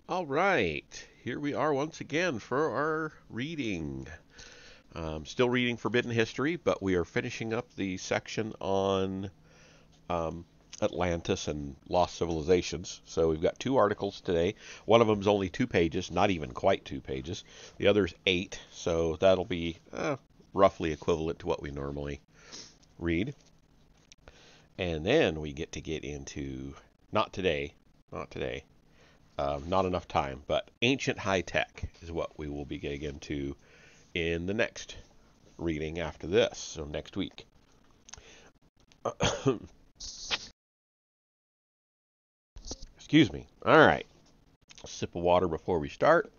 All right, here we are once again for our reading. Still reading Forbidden History, but we are finishing up the section on um, Atlantis and lost civilizations. So we've got two articles today. One of them is only 2 pages, not even quite 2 pages. The other's 8, so that'll be roughly equivalent to what we normally read. And then we get into, not today, not today, not enough time, but ancient high tech is what we will be getting into in the next reading after this, so next week. Excuse me. All right. Sip of water before we start.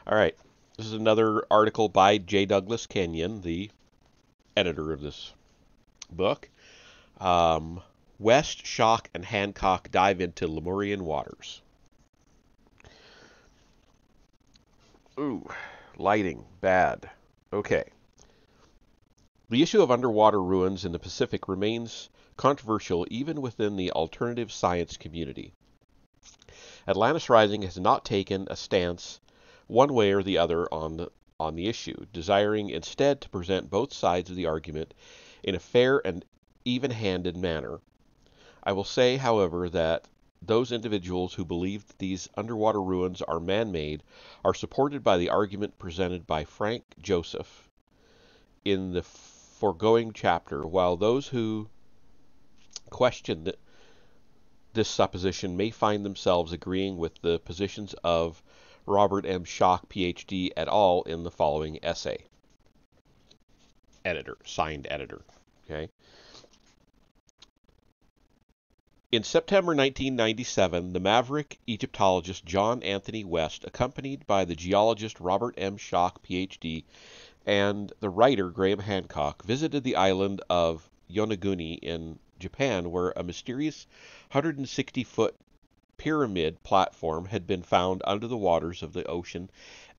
All right. This is another article by J. Douglas Kenyon, the editor of this book. Um, West, Schock, and Hancock dive into Lemurian waters. Ooh, lighting, bad. Okay. The issue of underwater ruins in the Pacific remains controversial even within the alternative science community. Atlantis Rising has not taken a stance one way or the other on the issue, desiring instead to present both sides of the argument in a fair and even-handed manner. I will say, however, that those individuals who believe that these underwater ruins are man-made are supported by the argument presented by Frank Joseph in the foregoing chapter, while those who question this supposition may find themselves agreeing with the positions of Robert M. Schock, Ph.D., et al. In the following essay. Editor, signed editor. Okay. In September 1997, the maverick Egyptologist John Anthony West, accompanied by the geologist Robert M. Schock, Ph.D., and the writer Graham Hancock, visited the island of Yonaguni in Japan, where a mysterious 160-foot pyramid platform had been found under the waters of the ocean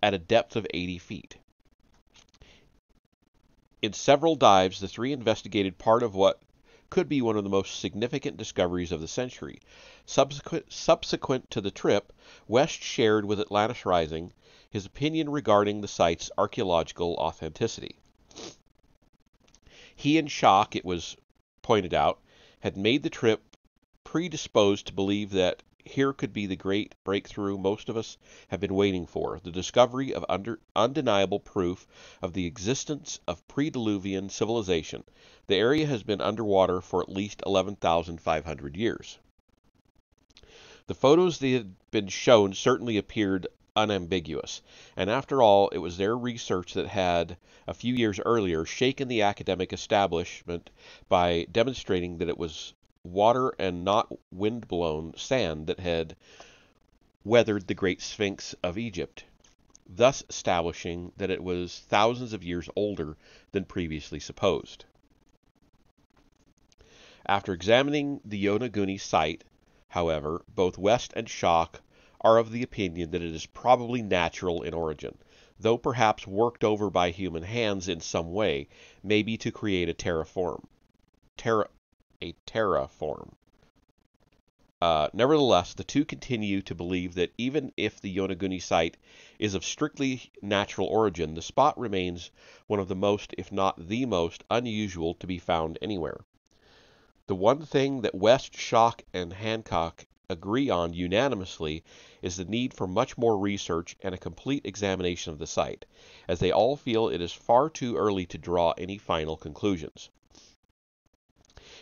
at a depth of 80 feet. In several dives, the three investigated part of what could be one of the most significant discoveries of the century. Subsequent to the trip, West shared with Atlantis Rising his opinion regarding the site's archaeological authenticity. He and Schock, it was pointed out, had made the trip predisposed to believe that here could be the great breakthrough most of us have been waiting for, the discovery of undeniable proof of the existence of pre-Diluvian civilization. The area has been underwater for at least 11,500 years. The photos that had been shown certainly appeared unambiguous, and after all, it was their research that had, a few years earlier, shaken the academic establishment by demonstrating that it was water and not wind-blown sand that had weathered the Great Sphinx of Egypt, thus establishing that it was thousands of years older than previously supposed. After examining the Yonaguni site, however, both West and Schock are of the opinion that it is probably natural in origin, though perhaps worked over by human hands in some way, maybe to create a terraform. Nevertheless, the two continue to believe that even if the Yonaguni site is of strictly natural origin, the spot remains one of the most, if not the most, unusual to be found anywhere. The one thing that West, Schock, and Hancock agree on unanimously is the need for much more research and a complete examination of the site, as they all feel it is far too early to draw any final conclusions.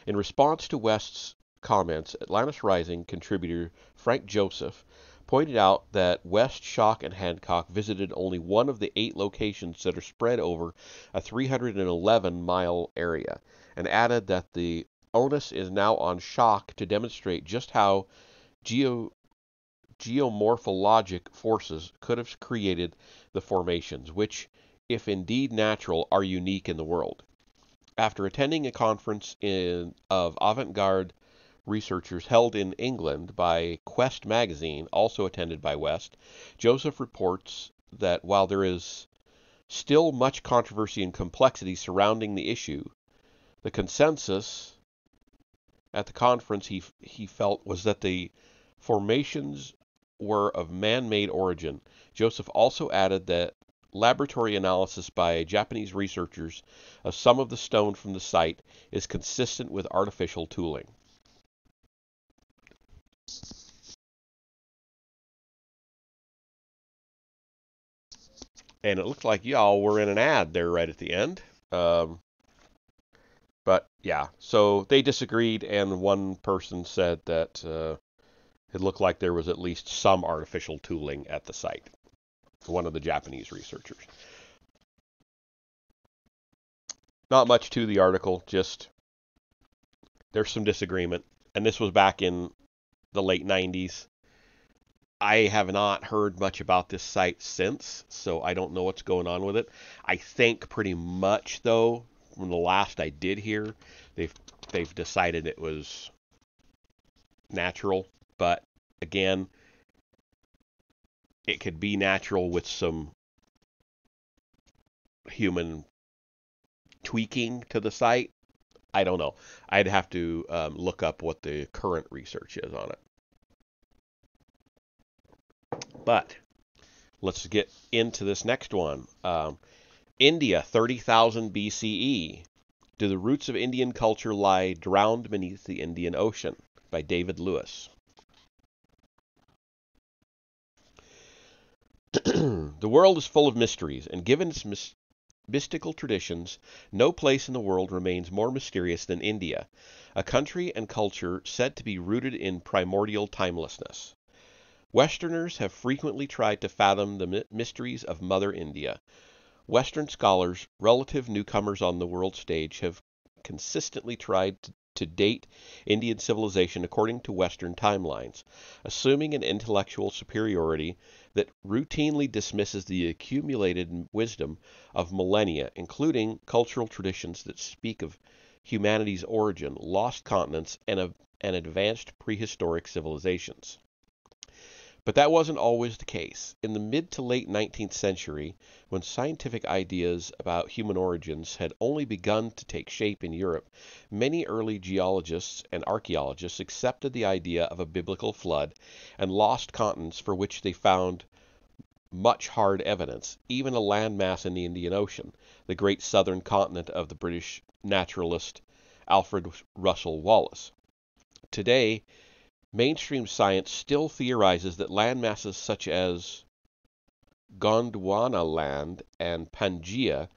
In response to West's comments, Atlantis Rising contributor Frank Joseph pointed out that West, Schock, and Hancock visited only one of the 8 locations that are spread over a 311-mile area, and added that the onus is now on Schock to demonstrate just how geomorphologic forces could have created the formations, which, if indeed natural, are unique in the world. After attending a conference of avant-garde researchers held in England by Quest magazine, also attended by West, Joseph reports that while there is still much controversy and complexity surrounding the issue, the consensus at the conference he felt was that the formations were of man-made origin. Joseph also added that laboratory analysis by Japanese researchers of some of the stone from the site is consistent with artificial tooling. And it looked like y'all were in an ad there right at the end. Um, but yeah, so they disagreed, and one person said that it looked like there was at least some artificial tooling at the site. One of the Japanese researchers. Not much to the article, just there's some disagreement. And this was back in the late 90s. I have not heard much about this site since, so I don't know what's going on with it. I think pretty much, though, from the last I did hear, they've decided it was natural. But again, it could be natural with some human tweaking to the site. I don't know. I'd have to look up what the current research is on it. But let's get into this next one. India, 30,000 BCE. Do the roots of Indian culture lie drowned beneath the Indian Ocean? By David Lewis. The world is full of mysteries, and given its mystical traditions, no place in the world remains more mysterious than India, a country and culture said to be rooted in primordial timelessness. Westerners have frequently tried to fathom the mysteries of Mother India. Western scholars, relative newcomers on the world stage, have consistently tried to date Indian civilization according to Western timelines, assuming an intellectual superiority that routinely dismisses the accumulated wisdom of millennia, including cultural traditions that speak of humanity's origin, lost continents, and advanced prehistoric civilizations. But that wasn't always the case. In the mid to late 19th century, when scientific ideas about human origins had only begun to take shape in Europe, many early geologists and archaeologists accepted the idea of a biblical flood and lost continents for which they found much hard evidence, even a landmass in the Indian Ocean, the great southern continent of the British naturalist Alfred Russel Wallace. Today, mainstream science still theorizes that land masses such as Gondwanaland and Pangaea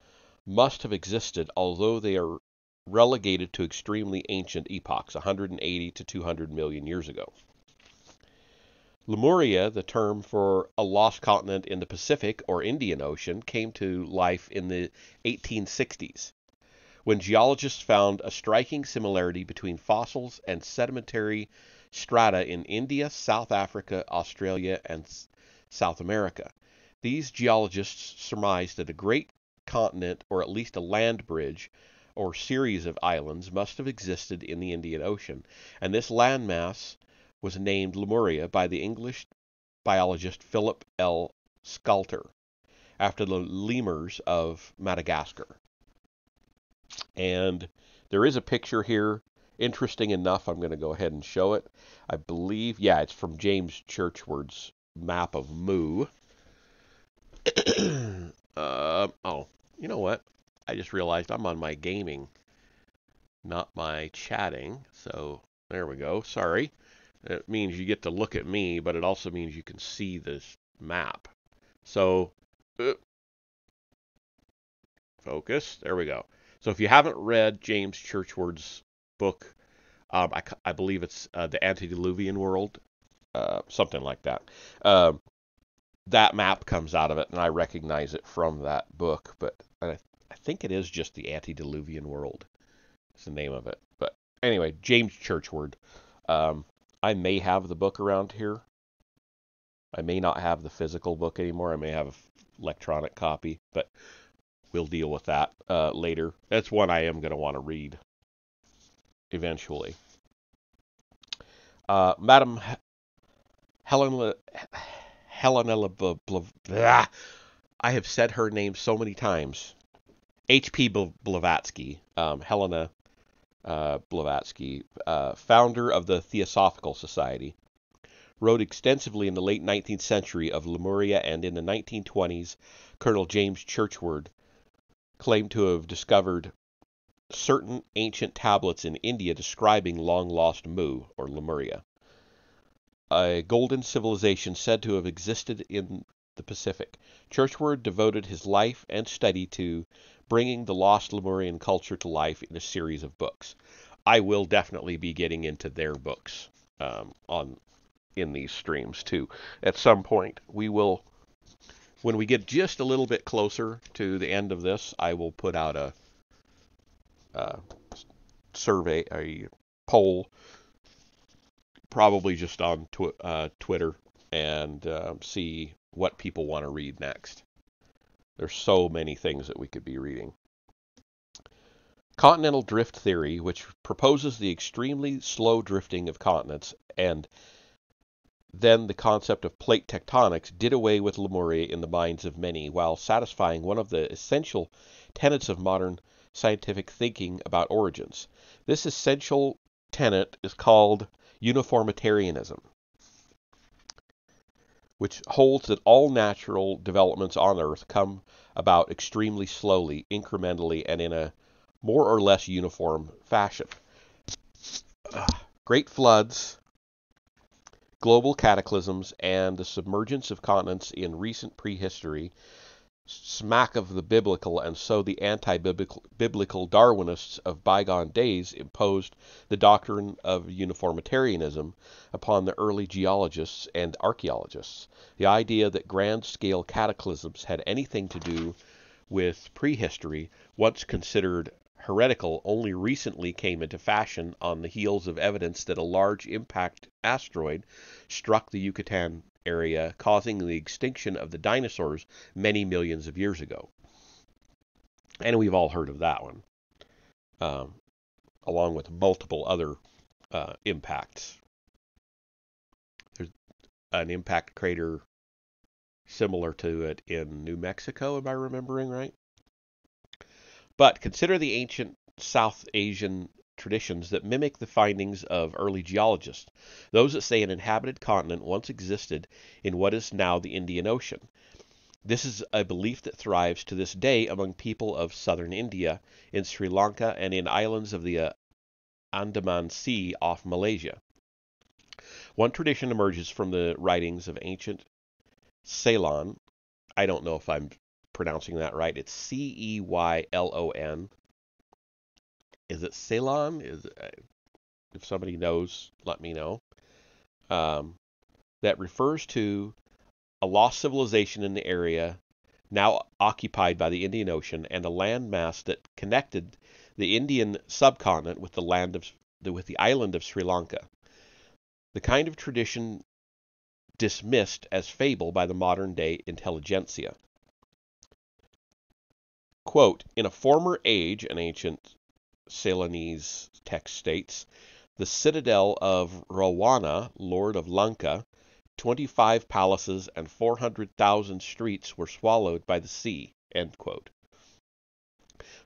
must have existed, although they are relegated to extremely ancient epochs, 180 to 200 million years ago. Lemuria, the term for a lost continent in the Pacific or Indian Ocean, came to life in the 1860s, when geologists found a striking similarity between fossils and sedimentary strata in India, South Africa, Australia, and South America. These geologists surmised that a great continent, or at least a land bridge, or series of islands, must have existed in the Indian Ocean, and this landmass was named Lemuria by the English biologist Philip L. Scalter, after the lemurs of Madagascar. And there is a picture here. Interesting enough, I'm going to go ahead and show it. I believe, yeah, it's from James Churchward's map of Mu. Oh, you know what? I just realized I'm on my gaming, not my chatting. So there we go. Sorry. It means you get to look at me, but it also means you can see this map. So, focus. There we go. So if you haven't read James Churchward's book, I believe it's The Antediluvian World, something like that. That map comes out of it, and I recognize it from that book, but I think it is just The Antediluvian World. It's the name of it. But anyway, James Churchward. I may have the book around here. I may not have the physical book anymore. I may have an electronic copy, but we'll deal with that later. That's one I am going to want to read eventually. Madam Helena I have said her name so many times. H.P. Blavatsky, Helena Blavatsky, founder of the Theosophical Society, wrote extensively in the late 19th century of Lemuria, and in the 1920s, Colonel James Churchward claimed to have discovered certain ancient tablets in India describing long-lost Mu, or Lemuria, a golden civilization said to have existed in the Pacific. Churchward devoted his life and study to bringing the lost Lemurian culture to life in a series of books. I will definitely be getting into their books in these streams too. At some point, when we get just a little bit closer to the end of this, I will put out a survey, a poll, probably just on Twitter, and see what people want to read next. There's so many things that we could be reading. Continental drift theory, which proposes the extremely slow drifting of continents, and then the concept of plate tectonics, did away with Lemuria in the minds of many, while satisfying one of the essential tenets of modern scientific thinking about origins. This essential tenet is called uniformitarianism, which holds that all natural developments on Earth come about extremely slowly, incrementally, and in a more or less uniform fashion. Great floods, global cataclysms, and the submergence of continents in recent prehistory smack of the biblical, and so the anti-biblical Darwinists of bygone days imposed the doctrine of uniformitarianism upon the early geologists and archaeologists. The idea that grand-scale cataclysms had anything to do with prehistory, once considered heretical, only recently came into fashion on the heels of evidence that a large impact asteroid struck the Yucatan area, causing the extinction of the dinosaurs many millions of years ago. And we've all heard of that one, along with multiple other impacts. There's an impact crater similar to it in New Mexico, am I remembering right? But consider the ancient South Asian traditions that mimic the findings of early geologists, those that say an inhabited continent once existed in what is now the Indian Ocean. This is a belief that thrives to this day among people of southern India, in Sri Lanka, and in islands of the Andaman Sea off Malaysia. One tradition emerges from the writings of ancient Ceylon. I don't know if I'm pronouncing that right. It's Ceylon. Is it Ceylon? If somebody knows, let me know. That refers to a lost civilization in the area now occupied by the Indian Ocean, and a landmass that connected the Indian subcontinent with the island of Sri Lanka. The kind of tradition dismissed as fable by the modern-day intelligentsia. Quote, in a former age, an ancient Ceylonese text states, the citadel of Rawana, lord of Lanka, 25 palaces and 400,000 streets were swallowed by the sea. End quote.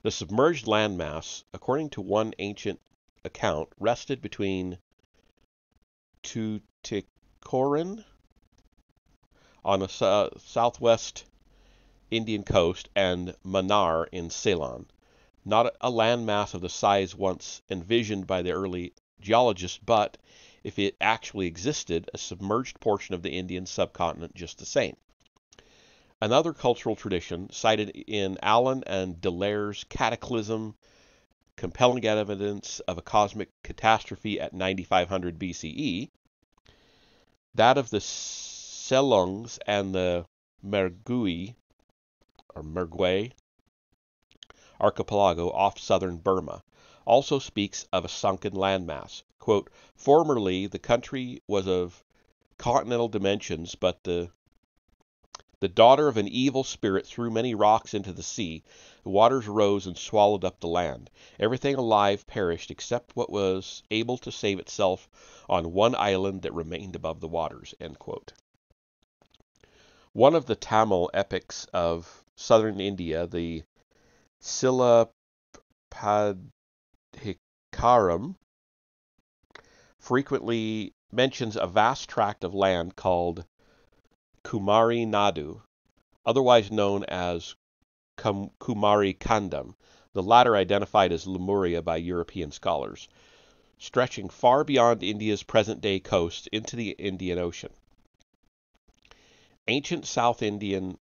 The submerged landmass, according to one ancient account, rested between Tuticorin on the southwest Indian coast and Mannar in Ceylon. Not a landmass of the size once envisioned by the early geologists, but, if it actually existed, a submerged portion of the Indian subcontinent just the same. Another cultural tradition, cited in Allen and Delaire's Cataclysm, compelling evidence of a cosmic catastrophe at 9500 BCE, that of the Selungs and the Mergui archipelago off southern Burma, also speaks of a sunken landmass. Quote, formerly the country was of continental dimensions, but the daughter of an evil spirit threw many rocks into the sea. The waters rose and swallowed up the land. Everything alive perished except what was able to save itself on one island that remained above the waters. End quote. One of the Tamil epics of southern India, the Silapadhikaram, frequently mentions a vast tract of land called Kumari Nadu, otherwise known as Kumari Kandam, the latter identified as Lemuria by European scholars, stretching far beyond India's present-day coast into the Indian Ocean. Ancient South Indian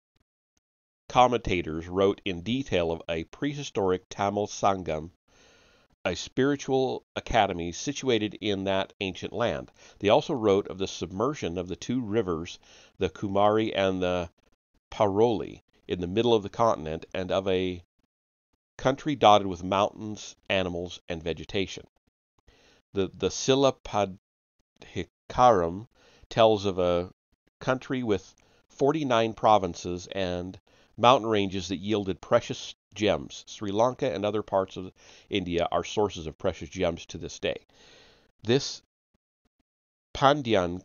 commentators wrote in detail of a prehistoric Tamil Sangam, a spiritual academy situated in that ancient land. They also wrote of the submersion of the two rivers, the Kumari and the Paroli, in the middle of the continent, and of a country dotted with mountains, animals, and vegetation. The Silapadhikaram tells of a country with 49 provinces and mountain ranges that yielded precious gems. Sri Lanka and other parts of India are sources of precious gems to this day. This Pandyan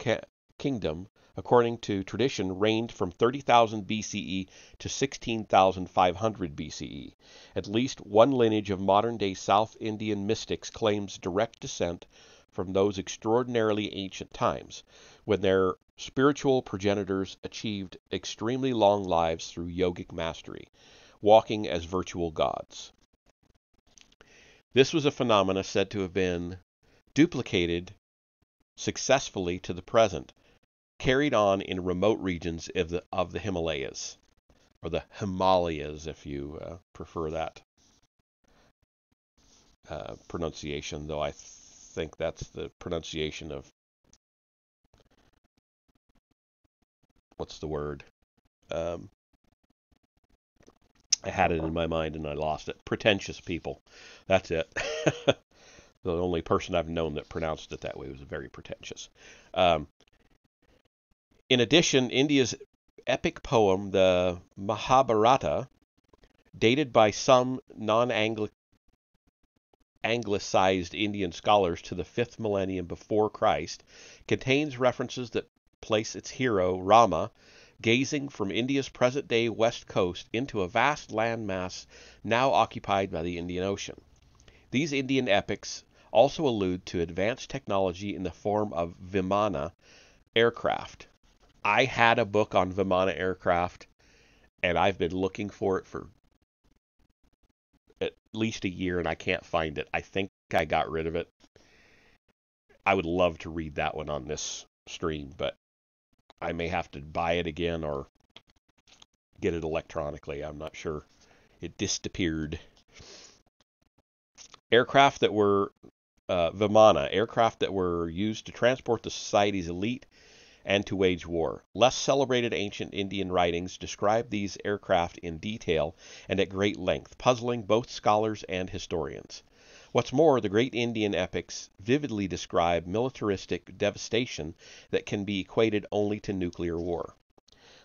kingdom, according to tradition, reigned from 30,000 BCE to 16,500 BCE. At least one lineage of modern-day South Indian mystics claims direct descent from those extraordinarily ancient times, when their spiritual progenitors achieved extremely long lives through yogic mastery, walking as virtual gods. This was a phenomena said to have been duplicated successfully to the present, carried on in remote regions of the Himalayas, or the Himalayas if you prefer that pronunciation, though I think that's the pronunciation of, what's the word? I had it in my mind and I lost it. Pretentious people. That's it. The only person I've known that pronounced it that way was very pretentious. In addition, India's epic poem, the Mahabharata, dated by some non-Anglicized Indian scholars to the 5th millennium before Christ, contains references that place its hero, Rama, gazing from India's present-day west coast into a vast landmass now occupied by the Indian Ocean. These Indian epics also allude to advanced technology in the form of Vimana aircraft. I had a book on Vimana aircraft, and I've been looking for it for at least a year, and I can't find it. I think I got rid of it. I would love to read that one on this stream, but I may have to buy it again or get it electronically. I'm not sure. It disappeared. Aircraft that were Vimana, aircraft that were used to transport the society's elite and to wage war. Less celebrated ancient Indian writings describe these aircraft in detail and at great length, puzzling both scholars and historians. What's more, the great Indian epics vividly describe militaristic devastation that can be equated only to nuclear war.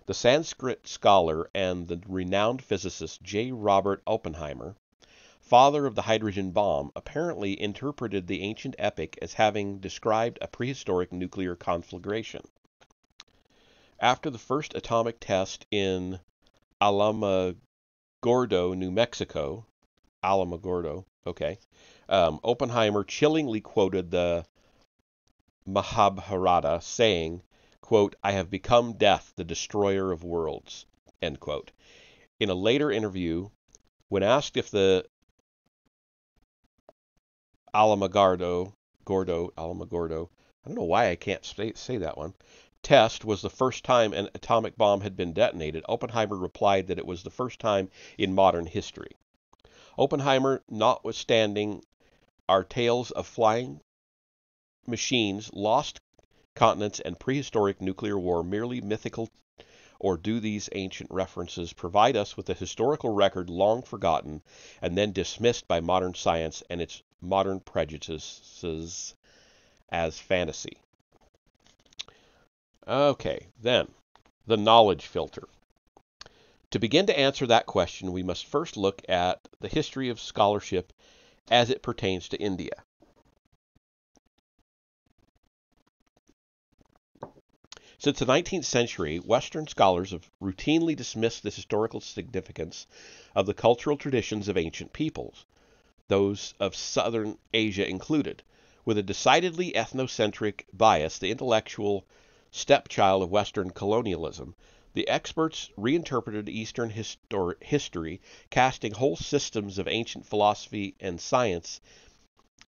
The Sanskrit scholar and the renowned physicist J. Robert Oppenheimer, father of the hydrogen bomb, apparently interpreted the ancient epic as having described a prehistoric nuclear conflagration. After the first atomic test in Alamogordo, New Mexico, Oppenheimer chillingly quoted the Mahabharata, saying, quote, "I have become death, the destroyer of worlds," end quote. In a later interview, when asked if the Alamogordo, I don't know why I can't say that one, test was the first time an atomic bomb had been detonated, Oppenheimer replied that it was the first time in modern history. Oppenheimer, notwithstanding our tales of flying machines, lost continents, and prehistoric nuclear war merely mythical, or do these ancient references provide us with a historical record long forgotten and then dismissed by modern science and its modern prejudices as fantasy? Okay, then, the knowledge filter. To begin to answer that question, we must first look at the history of scholarship as it pertains to India. Since the 19th century, Western scholars have routinely dismissed the historical significance of the cultural traditions of ancient peoples, those of Southern Asia included, With a decidedly ethnocentric bias, the intellectual stepchild of Western colonialism, the experts reinterpreted Eastern history, casting whole systems of ancient philosophy and science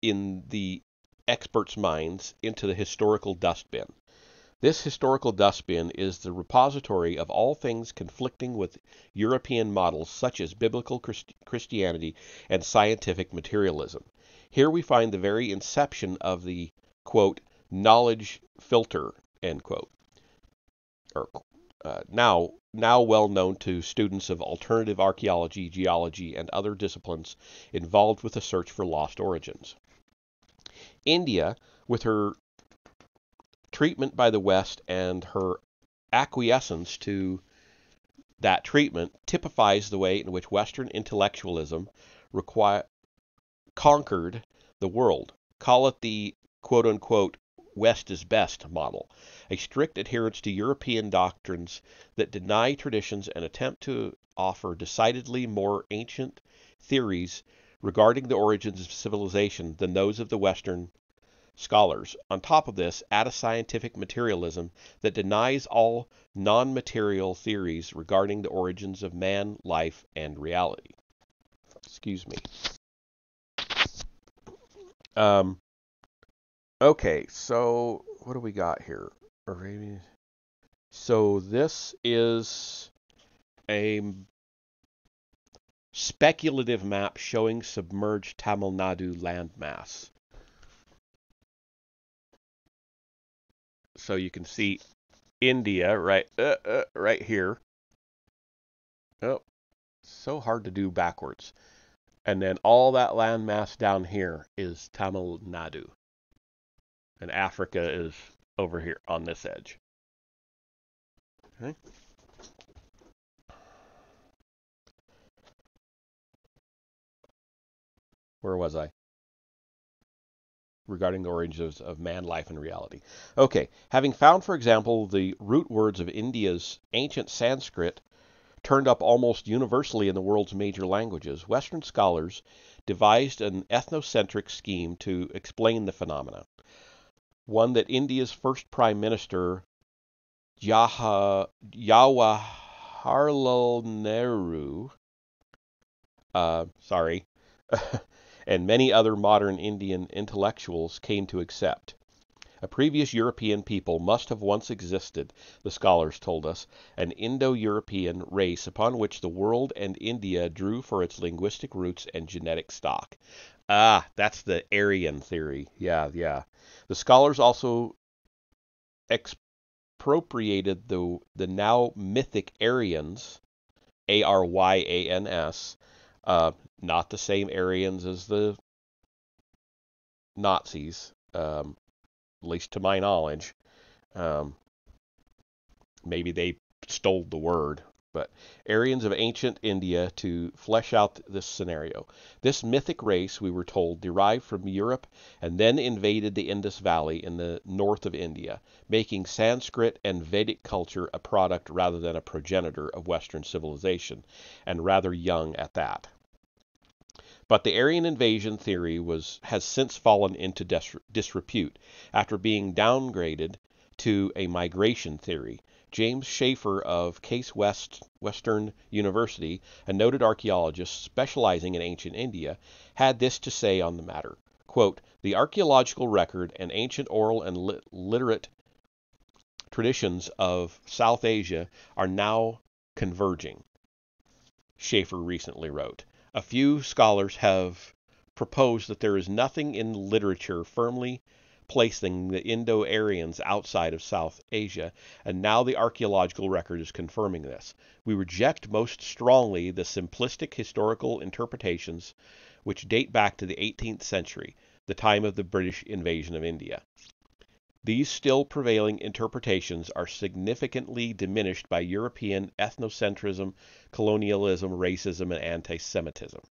in the experts' minds into the historical dustbin. This historical dustbin is the repository of all things conflicting with European models such as biblical Christianity and scientific materialism. Here we find the very inception of the, quote, knowledge filter, end quote, or now well known to students of alternative archaeology, geology, and other disciplines involved with the search for lost origins. India, with her treatment by the West and her acquiescence to that treatment, typifies the way in which Western intellectualism conquered the world. Call it the quote-unquote West is best model, a strict adherence to European doctrines that deny traditions and attempt to offer decidedly more ancient theories regarding the origins of civilization than those of the Western scholars. On top of this, add a scientific materialism that denies all non-material theories regarding the origins of man, life, and reality. Excuse me. Okay, so what do we got here? So this is a speculative map showing submerged Tamil Nadu landmass. So you can see India right here. Oh, so hard to do backwards. And then all that landmass down here is Tamil Nadu. And Africa is over here on this edge. Okay. Where was I? Regarding the origins of man, life, and reality. Okay, having found, for example, the root words of India's ancient Sanskrit turned up almost universally in the world's major languages, Western scholars devised an ethnocentric scheme to explain the phenomena. One that India's first Prime Minister, Jawaharlal Nehru, and many other modern Indian intellectuals came to accept. A previous European people must have once existed, the scholars told us, an Indo-European race upon which the world and India drew for its linguistic roots and genetic stock. Ah, that's the Aryan theory. Yeah. The scholars also expropriated the now mythic Aryans, Aryans, not the same Aryans as the Nazis, at least to my knowledge. Maybe they stole the word, but Aryans of ancient India to flesh out this scenario. This mythic race, we were told, derived from Europe and then invaded the Indus Valley in the north of India, making Sanskrit and Vedic culture a product rather than a progenitor of Western civilization, and rather young at that. But the Aryan invasion theory has since fallen into disrepute after being downgraded to a migration theory. James Schaefer of Case Western University, a noted archaeologist specializing in ancient India, had this to say on the matter. Quote, the archaeological record and ancient oral and literate traditions of South Asia are now converging, Schaefer recently wrote. A few scholars have proposed that there is nothing in literature firmly placing the Indo-Aryans outside of South Asia, and now the archaeological record is confirming this. We reject most strongly the simplistic historical interpretations which date back to the 18th century, the time of the British invasion of India. These still prevailing interpretations are significantly diminished by European ethnocentrism, colonialism, racism, and anti-Semitism.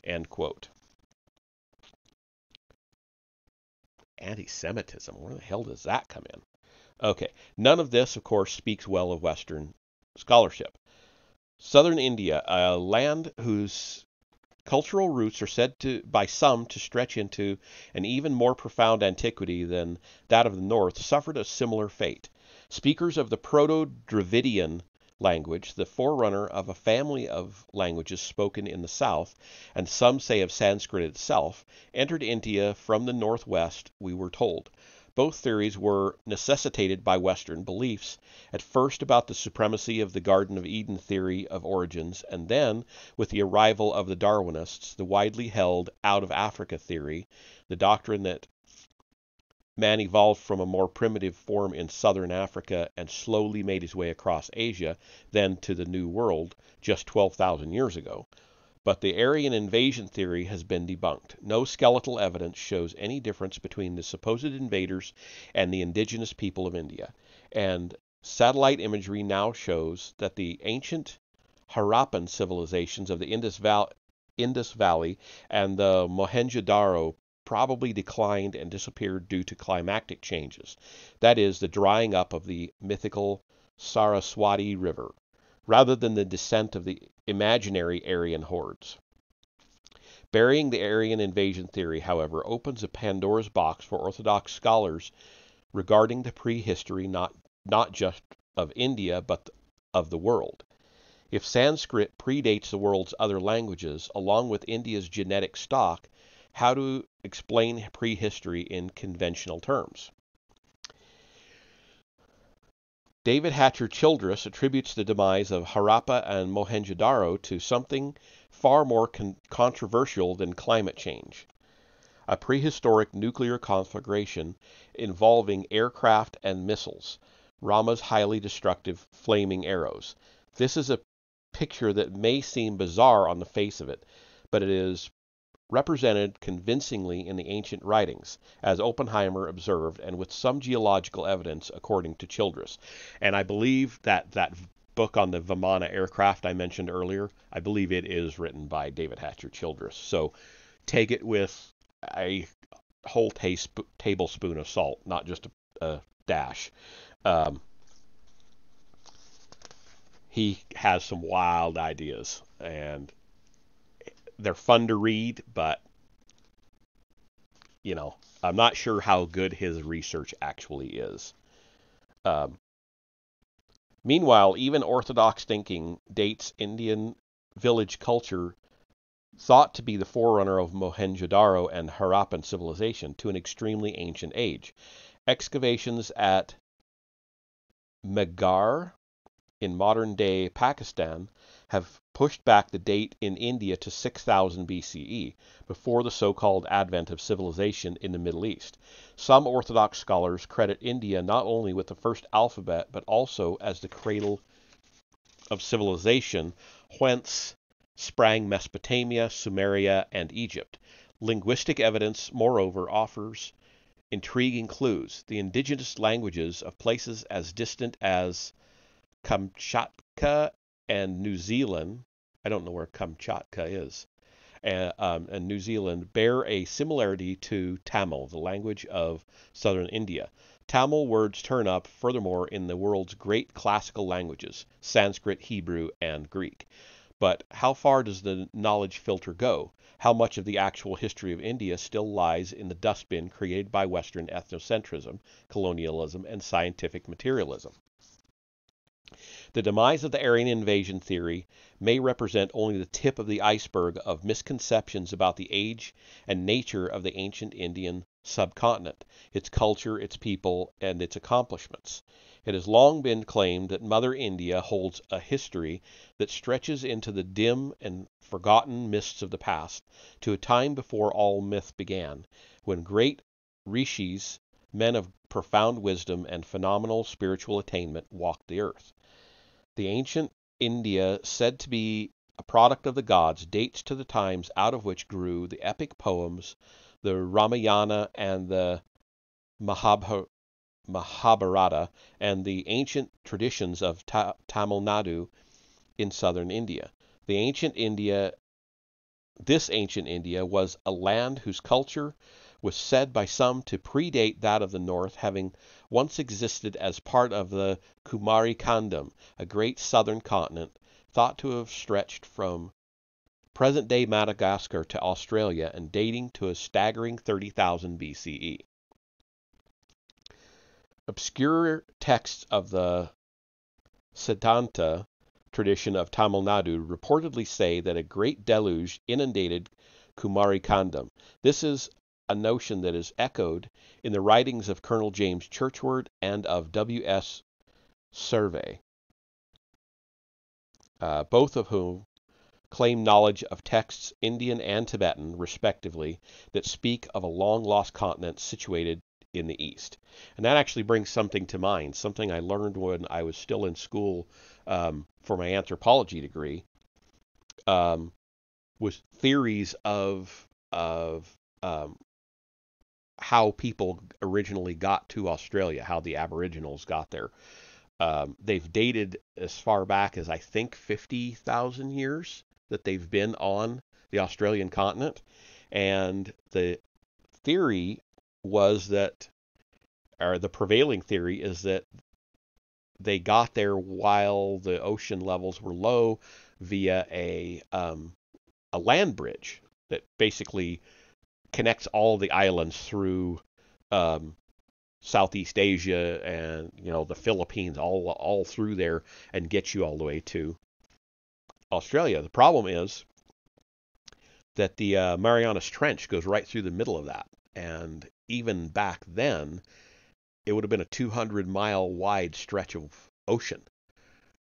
End quote. Anti-Semitism? Where the hell does that come in? Okay, none of this, of course, speaks well of Western scholarship. Southern India, a land whose Cultural roots are said by some to stretch into an even more profound antiquity than that of the North, suffered a similar fate. Speakers of the Proto-Dravidian language, the forerunner of a family of languages spoken in the south, and some say of Sanskrit itself, entered India from the northwest, we were told. Both theories were necessitated by Western beliefs, at first about the supremacy of the Garden of Eden theory of origins, and then, with the arrival of the Darwinists, the widely held out of Africa theory, the doctrine that man evolved from a more primitive form in southern Africa and slowly made his way across Asia, then to the New World, just 12,000 years ago. But the Aryan invasion theory has been debunked. No skeletal evidence shows any difference between the supposed invaders and the indigenous people of India. And satellite imagery now shows that the ancient Harappan civilizations of the Indus Valley and the Mohenjo-Daro probably declined and disappeared due to climatic changes. That is, the drying up of the mythical Saraswati River, rather than the descent of the imaginary Aryan hordes. Burying the Aryan invasion theory, however, opens a Pandora's box for Orthodox scholars regarding the prehistory not just of India, but of the world. If Sanskrit predates the world's other languages, along with India's genetic stock, how to explain prehistory in conventional terms? David Hatcher Childress attributes the demise of Harappa and Mohenjo-Daro to something far more controversial than climate change: a prehistoric nuclear conflagration involving aircraft and missiles, Rama's highly destructive flaming arrows. This is a picture that may seem bizarre on the face of it, but it is represented convincingly in the ancient writings, as Oppenheimer observed, and with some geological evidence, according to Childress. And I believe that book on the Vimana aircraft I mentioned earlier, I believe it is written by David Hatcher Childress. So take it with a whole tablespoon of salt, not just a dash. He has some wild ideas, and they're fun to read, but, I'm not sure how good his research actually is. Meanwhile, even Orthodox thinking dates Indian village culture thought to be the forerunner of Mohenjo-Daro and Harappan civilization to an extremely ancient age. Excavations at Meghar in modern-day Pakistan have pushed back the date in India to 6000 BCE, before the so-called advent of civilization in the Middle East. Some Orthodox scholars credit India not only with the first alphabet, but also as the cradle of civilization, whence sprang Mesopotamia, Sumeria, and Egypt. Linguistic evidence, moreover, offers intriguing clues. The indigenous languages of places as distant as Kamchatka and New Zealand, I don't know where Kamchatka is, and New Zealand bear a similarity to Tamil, the language of southern India. Tamil words turn up, furthermore, in the world's great classical languages, Sanskrit, Hebrew, and Greek. But how far does the knowledge filter go? How much of the actual history of India still lies in the dustbin created by Western ethnocentrism, colonialism, and scientific materialism? The demise of the Aryan invasion theory may represent only the tip of the iceberg of misconceptions about the age and nature of the ancient Indian subcontinent, its culture, its people, and its accomplishments. It has long been claimed that Mother India holds a history that stretches into the dim and forgotten mists of the past, to a time before all myth began, when great rishis, men of profound wisdom and phenomenal spiritual attainment, walked the earth. The ancient India, said to be a product of the gods, dates to the times out of which grew the epic poems, the Ramayana and the Mahabharata, and the ancient traditions of Tamil Nadu in southern India. This ancient India was a land whose culture was said by some to predate that of the north, having once existed as part of the Kumari Kandam, a great southern continent, thought to have stretched from present-day Madagascar to Australia and dating to a staggering 30,000 BCE. Obscure texts of the Siddhanta tradition of Tamil Nadu reportedly say that a great deluge inundated Kumarikandam. This is a notion that is echoed in the writings of Colonel James Churchward and of W.S. Survey, both of whom claim knowledge of texts, Indian and Tibetan, respectively, that speak of a long-lost continent situated in the east. And that actually brings something to mind, something I learned when I was still in school for my anthropology degree, was theories of how people originally got to Australia, how the Aboriginals got there. They've dated as far back as, I think, 50,000 years that they've been on the Australian continent. And the theory was that, or the prevailing theory is that they got there while the ocean levels were low via a land bridge that basically connects all the islands through Southeast Asia and the Philippines, all through there, and gets you all the way to Australia. The problem is that the Marianas Trench goes right through the middle of that, and even back then, it would have been a 200-mile wide stretch of ocean.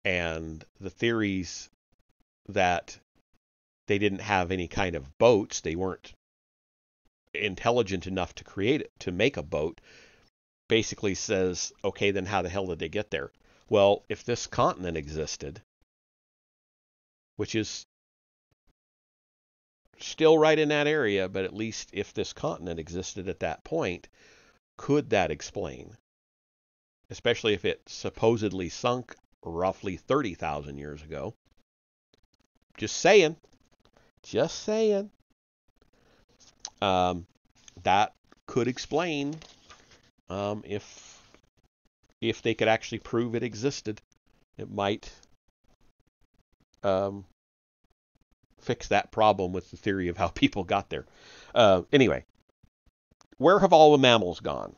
And the theories that they didn't have any kind of boats, they weren't intelligent enough to make a boat, basically says, okay, then how the hell did they get there? Well, if this continent existed, which is still right in that area, but at least if this continent existed at that point, could that explain? Especially if it supposedly sunk roughly 30,000 years ago. Just saying. Just saying. That could explain if they could actually prove it existed. It might fix that problem with the theory of how people got there. Anyway, where have all the mammals gone?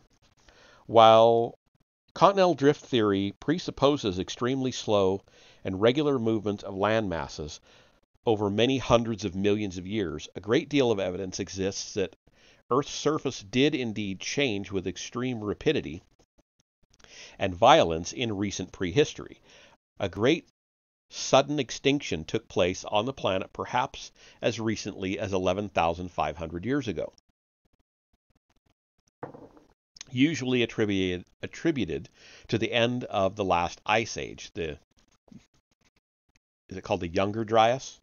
While continental drift theory presupposes extremely slow and regular movement of land masses over many hundreds of millions of years, a great deal of evidence exists that Earth's surface did indeed change with extreme rapidity and violence in recent prehistory. A great sudden extinction took place on the planet perhaps as recently as 11,500 years ago, usually attributed to the end of the last ice age. Is it called the Younger Dryas?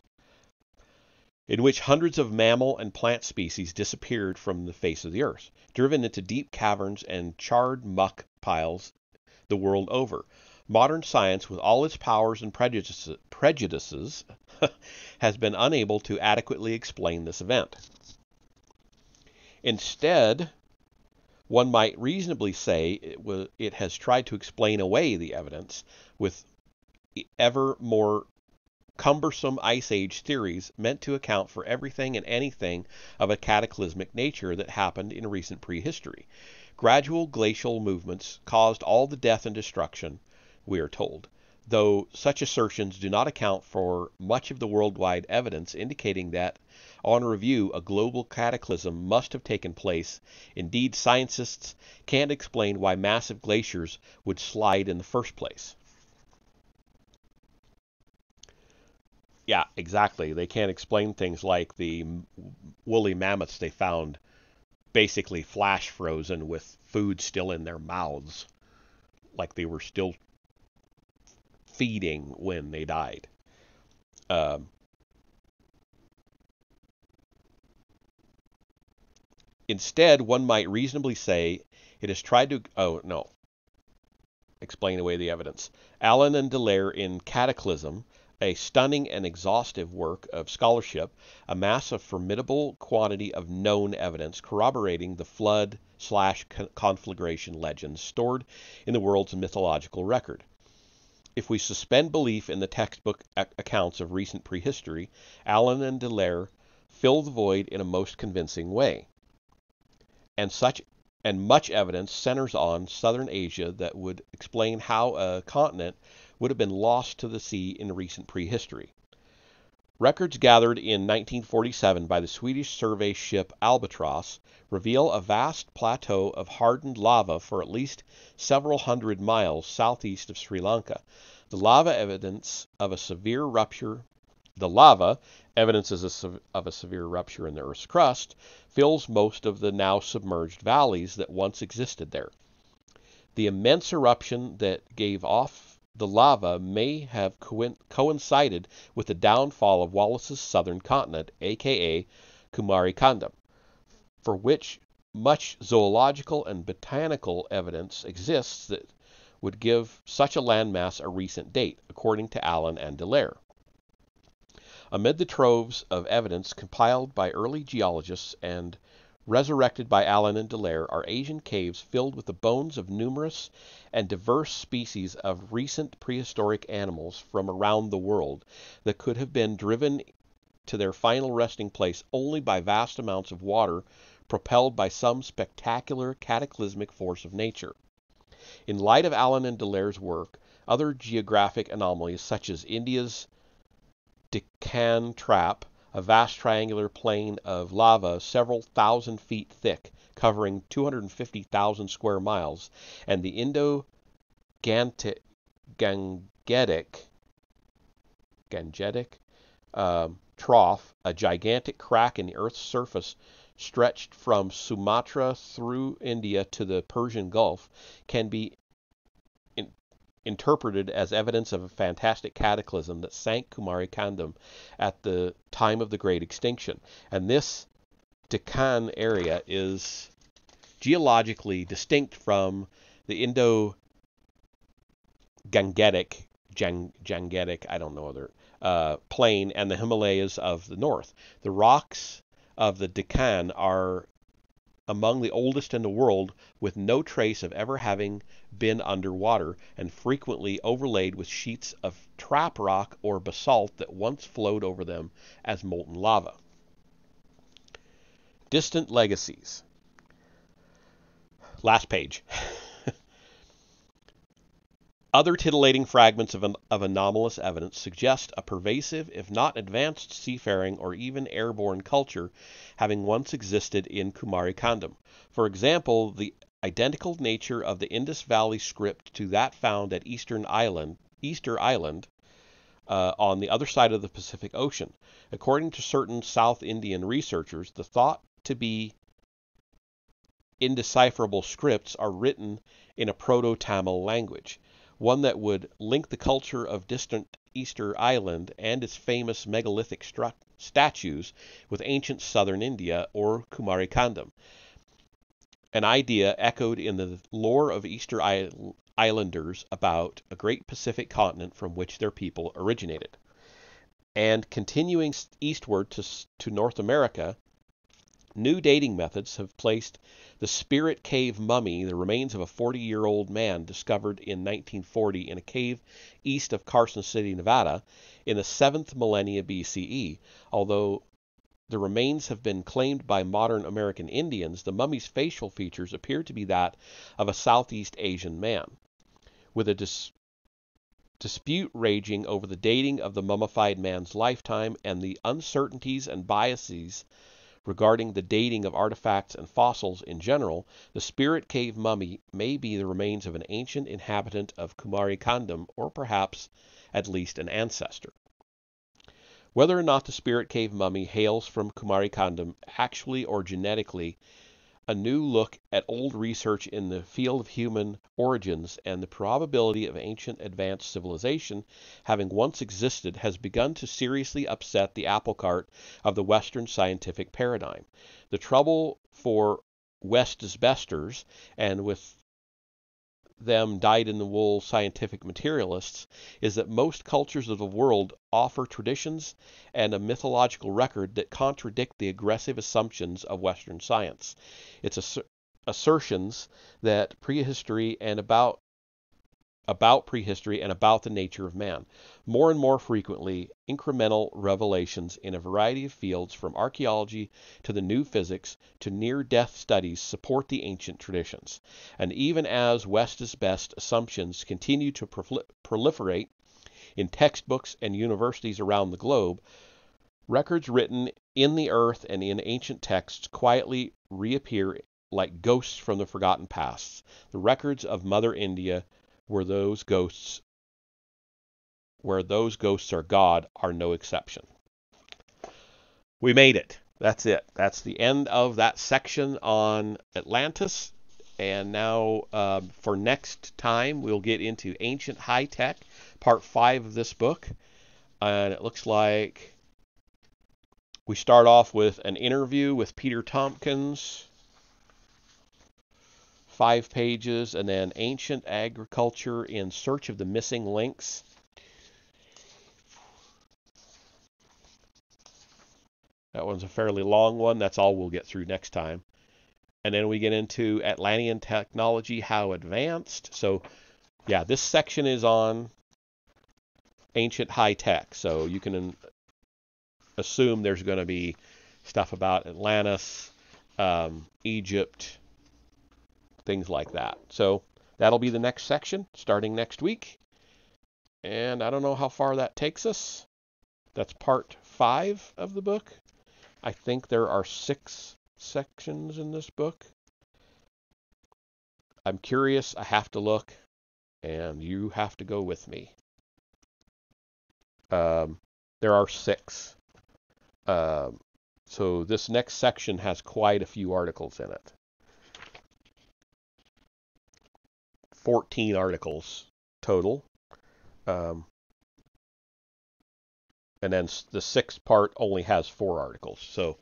In which hundreds of mammal and plant species disappeared from the face of the earth, driven into deep caverns and charred muck piles the world over. Modern science, with all its powers and prejudices has been unable to adequately explain this event. Instead, one might reasonably say it has tried to explain away the evidence with ever more cumbersome Ice Age theories meant to account for everything and anything of a cataclysmic nature that happened in recent prehistory. Gradual glacial movements caused all the death and destruction, we are told, though such assertions do not account for much of the worldwide evidence indicating that, on review, a global cataclysm must have taken place. Indeed, scientists can't explain why massive glaciers would slide in the first place. Yeah, exactly. They can't explain things like the woolly mammoths they found basically flash frozen with food still in their mouths, like they were still feeding when they died. Instead, one might reasonably say it has tried to... explain away the evidence. Allen and Dallaire in Cataclysm, a stunning and exhaustive work of scholarship, amass a formidable quantity of known evidence corroborating the flood/conflagration legends stored in the world's mythological record. If we suspend belief in the textbook accounts of recent prehistory, Allen and Dallaire fill the void in a most convincing way. And much evidence centers on southern Asia that would explain how a continent would have been lost to the sea in recent prehistory. Records gathered in 1947 by the Swedish survey ship Albatross reveal a vast plateau of hardened lava for at least several hundred miles southeast of Sri Lanka. The lava evidence of a severe rupture in the Earth's crust fills most of the now submerged valleys that once existed there. The immense eruption that gave off the lava may have coincided with the downfall of Wallace's southern continent, aka Kumarikandam, for which much zoological and botanical evidence exists that would give such a landmass a recent date, according to Allen and Dallaire. Amid the troves of evidence compiled by early geologists and resurrected by Allen and Dallaire are Asian caves filled with the bones of numerous and diverse species of recent prehistoric animals from around the world that could have been driven to their final resting place only by vast amounts of water propelled by some spectacular cataclysmic force of nature. In light of Allen and Dallaire's work, other geographic anomalies such as India's Deccan Trap, a vast triangular plain of lava several thousand feet thick, covering 250,000 square miles, and the Indo-Gangetic Trough, a gigantic crack in the Earth's surface stretched from Sumatra through India to the Persian Gulf, can be interpreted as evidence of a fantastic cataclysm that sank Kumarikandam at the time of the Great Extinction. And this Deccan area is geologically distinct from the Indo-Gangetic, plain and the Himalayas of the north. The rocks of the Deccan are among the oldest in the world, with no trace of ever having been underwater, and frequently overlaid with sheets of trap rock or basalt that once flowed over them as molten lava. Distant legacies. Last page. Other titillating fragments of anomalous evidence suggest a pervasive, if not advanced, seafaring or even airborne culture having once existed in Kumarikandam. For example, the identical nature of the Indus Valley script to that found at Easter Island, on the other side of the Pacific Ocean. According to certain South Indian researchers, the thought to be indecipherable scripts are written in a Proto-Tamil language, one that would link the culture of distant Easter Island and its famous megalithic statues with ancient southern India or Kumarikandam, an idea echoed in the lore of Easter Islanders about a great Pacific continent from which their people originated. And continuing eastward to North America, new dating methods have placed the Spirit Cave mummy, the remains of a 40-year-old man discovered in 1940 in a cave east of Carson City, Nevada, in the 7th millennia BCE. Although the remains have been claimed by modern American Indians, the mummy's facial features appear to be that of a Southeast Asian man. With a dispute raging over the dating of the mummified man's lifetime and the uncertainties and biases regarding the dating of artifacts and fossils in general, the Spirit Cave mummy may be the remains of an ancient inhabitant of Kumarikandam, or perhaps at least an ancestor. Whether or not the Spirit Cave mummy hails from Kumarikandam, actually or genetically, a new look at old research in the field of human origins and the probability of ancient advanced civilization having once existed has begun to seriously upset the apple cart of the Western scientific paradigm. The trouble for Westbesters, and with them dyed-in-the-wool scientific materialists, is that most cultures of the world offer traditions and a mythological record that contradict the aggressive assumptions of Western science. Its assertions that prehistory and about about prehistory and about the nature of man. More and more frequently, incremental revelations in a variety of fields, from archaeology to the new physics to near-death studies, support the ancient traditions. And even as West is best assumptions continue to proliferate in textbooks and universities around the globe, records written in the earth and in ancient texts quietly reappear like ghosts from the forgotten past. The records of Mother India, where those ghosts are God, are no exception. We made it. That's it. That's the end of that section on Atlantis. And now for next time, we'll get into Ancient High Tech, part 5 of this book. And it looks like we start off with an interview with Peter Tompkins, 5 pages, and then Ancient Agriculture in Search of the Missing Links. That one's a fairly long one. That's all we'll get through next time. And then we get into Atlantean Technology, How Advanced. So, yeah, this section is on Ancient High Tech. So you can assume there's going to be stuff about Atlantis, Egypt, things like that. So that'll be the next section starting next week. And I don't know how far that takes us. That's part 5 of the book. I think there are 6 sections in this book. I'm curious. I have to look, and you have to go with me. There are 6. So this next section has quite a few articles in it. 14 articles total. And then the 6th part only has 4 articles. So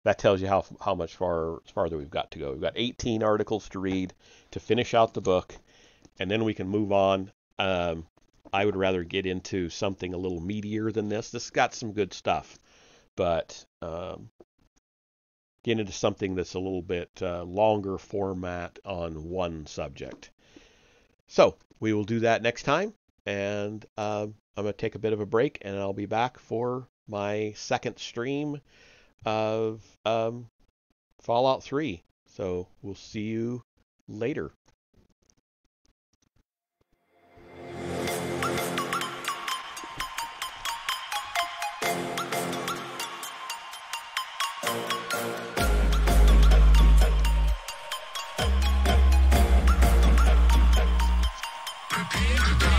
that tells you how much farther we've got to go. We've got 18 articles to read to finish out the book, and then we can move on. I would rather get into something a little meatier than this. This has got some good stuff, but get into something that's a little bit longer format on one subject. So we will do that next time, and I'm going to take a bit of a break, and I'll be back for my second stream of Fallout 3. So we'll see you later. Prepare to die.